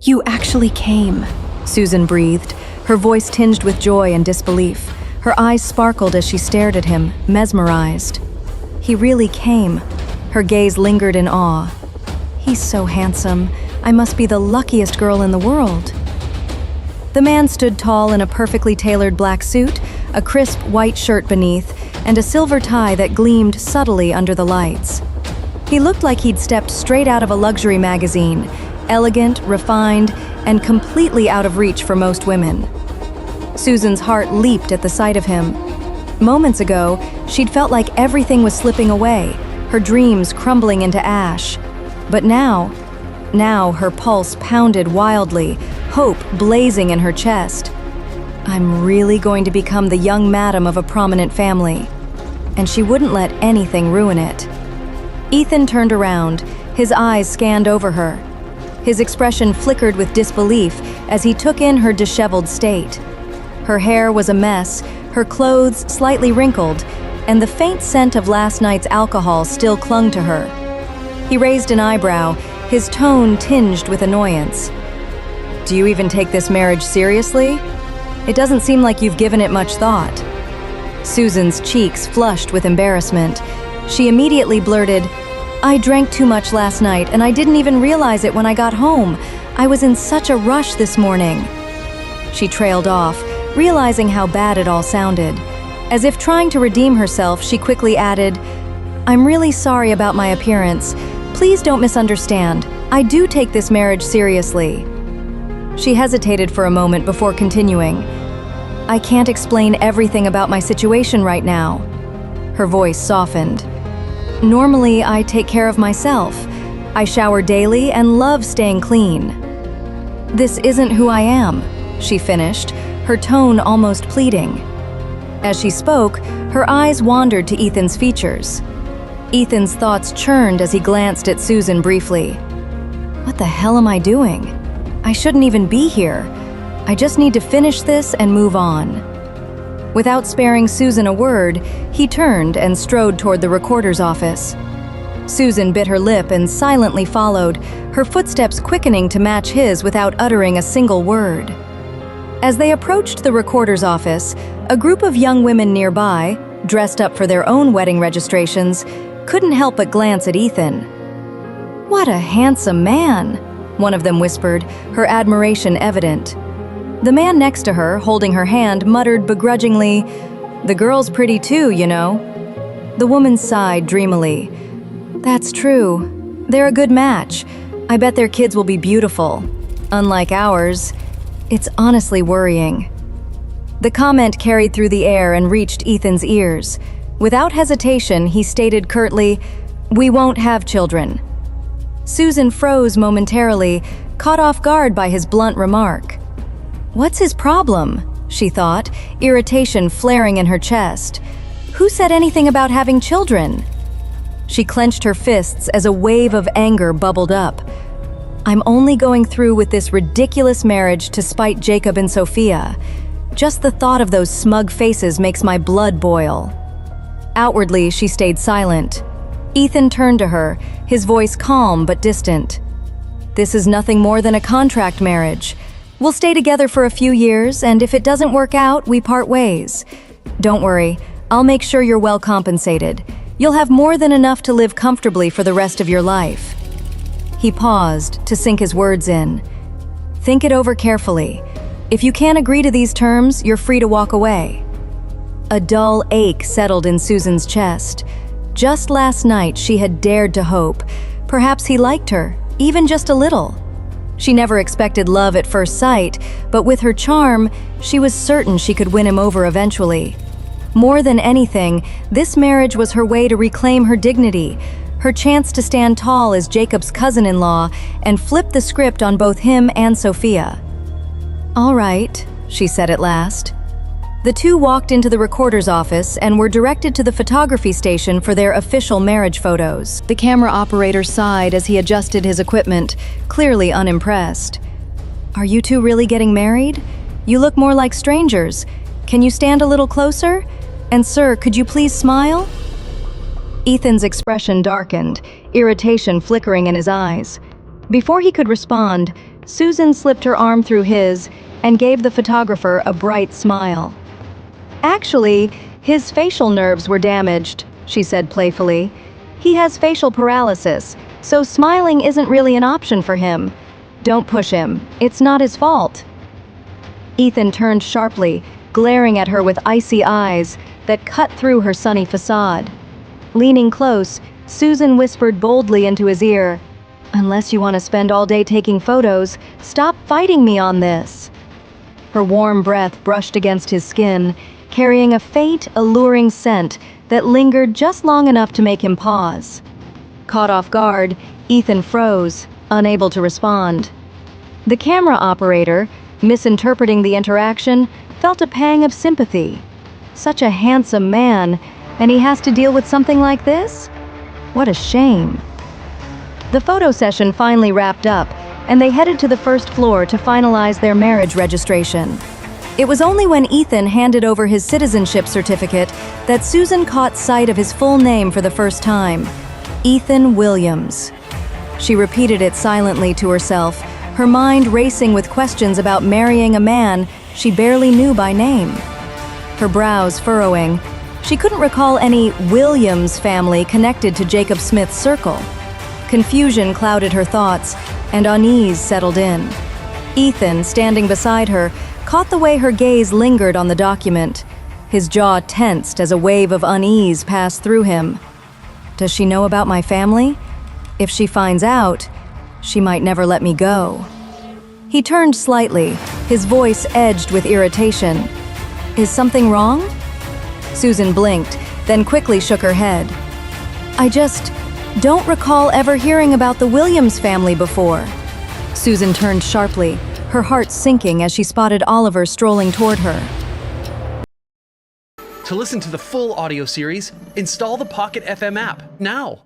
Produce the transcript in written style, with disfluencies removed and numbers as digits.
"You actually came," Susan breathed, her voice tinged with joy and disbelief. Her eyes sparkled as she stared at him, mesmerized. "He really came." Her gaze lingered in awe. "He's so handsome. I must be the luckiest girl in the world." The man stood tall in a perfectly tailored black suit, a crisp white shirt beneath, and a silver tie that gleamed subtly under the lights. He looked like he'd stepped straight out of a luxury magazine, elegant, refined, and completely out of reach for most women. Susan's heart leaped at the sight of him. Moments ago, she'd felt like everything was slipping away, her dreams crumbling into ash. But now her pulse pounded wildly, hope blazing in her chest. I'm really going to become the young madam of a prominent family. And she wouldn't let anything ruin it. Ethan turned around, his eyes scanned over her. His expression flickered with disbelief as he took in her disheveled state. Her hair was a mess, her clothes slightly wrinkled, and the faint scent of last night's alcohol still clung to her. He raised an eyebrow, his tone tinged with annoyance. "Do you even take this marriage seriously? It doesn't seem like you've given it much thought." Susan's cheeks flushed with embarrassment. She immediately blurted, "I drank too much last night and I didn't even realize it when I got home. I was in such a rush this morning." She trailed off, realizing how bad it all sounded. As if trying to redeem herself, she quickly added, "I'm really sorry about my appearance. Please don't misunderstand. I do take this marriage seriously." She hesitated for a moment before continuing. "I can't explain everything about my situation right now." Her voice softened. "Normally, I take care of myself. I shower daily and love staying clean." "This isn't who I am," she finished, her tone almost pleading. As she spoke, her eyes wandered to Ethan's features. Ethan's thoughts churned as he glanced at Susan briefly. "What the hell am I doing? I shouldn't even be here. I just need to finish this and move on." Without sparing Susan a word, he turned and strode toward the recorder's office. Susan bit her lip and silently followed, her footsteps quickening to match his without uttering a single word. As they approached the recorder's office, a group of young women nearby, dressed up for their own wedding registrations, couldn't help but glance at Ethan. "What a handsome man," one of them whispered, her admiration evident. The man next to her, holding her hand, muttered begrudgingly, "The girl's pretty too, you know." The woman sighed dreamily. "That's true. They're a good match. I bet their kids will be beautiful. Unlike ours, it's honestly worrying." The comment carried through the air and reached Ethan's ears. Without hesitation, he stated curtly, "We won't have children." Susan froze momentarily, caught off guard by his blunt remark. What's his problem? She thought, irritation flaring in her chest. Who said anything about having children? She clenched her fists as a wave of anger bubbled up. I'm only going through with this ridiculous marriage to spite Jacob and Sophia. Just the thought of those smug faces makes my blood boil. Outwardly, she stayed silent. Ethan turned to her, his voice calm but distant. This is nothing more than a contract marriage. We'll stay together for a few years, and if it doesn't work out, we part ways. Don't worry, I'll make sure you're well compensated. You'll have more than enough to live comfortably for the rest of your life. He paused to sink his words in. Think it over carefully. If you can't agree to these terms, you're free to walk away. A dull ache settled in Susan's chest. Just last night, she had dared to hope. Perhaps he liked her, even just a little. She never expected love at first sight, but with her charm, she was certain she could win him over eventually. More than anything, this marriage was her way to reclaim her dignity, her chance to stand tall as Jacob's cousin-in-law and flip the script on both him and Sophia. All right, she said at last. The two walked into the recorder's office and were directed to the photography station for their official marriage photos. The camera operator sighed as he adjusted his equipment, clearly unimpressed. Are you two really getting married? You look more like strangers. Can you stand a little closer? And sir, could you please smile? Ethan's expression darkened, irritation flickering in his eyes. Before he could respond, Susan slipped her arm through his and gave the photographer a bright smile. Actually, his facial nerves were damaged, she said playfully. He has facial paralysis, so smiling isn't really an option for him. Don't push him. It's not his fault. Ethan turned sharply, glaring at her with icy eyes that cut through her sunny facade. Leaning close, Susan whispered boldly into his ear, "Unless you want to spend all day taking photos, stop fighting me on this." Her warm breath brushed against his skin, carrying a faint, alluring scent that lingered just long enough to make him pause. Caught off guard, Ethan froze, unable to respond. The camera operator, misinterpreting the interaction, felt a pang of sympathy. Such a handsome man, and he has to deal with something like this? What a shame. The photo session finally wrapped up, and they headed to the first floor to finalize their marriage registration. It was only when Ethan handed over his citizenship certificate that Susan caught sight of his full name for the first time: Ethan Williams. She repeated it silently to herself, her mind racing with questions about marrying a man she barely knew by name. Her brows furrowing, she couldn't recall any Williams family connected to Jacob Smith's circle. Confusion clouded her thoughts, and unease settled in. Ethan, standing beside her, caught the way her gaze lingered on the document. His jaw tensed as a wave of unease passed through him. Does she know about my family? If she finds out, she might never let me go. He turned slightly, his voice edged with irritation. Is something wrong? Susan blinked, then quickly shook her head. I just don't recall ever hearing about the Williams family before. Susan turned sharply, her heart sinking as she spotted Oliver strolling toward her. To listen to the full audio series, install the Pocket FM app now.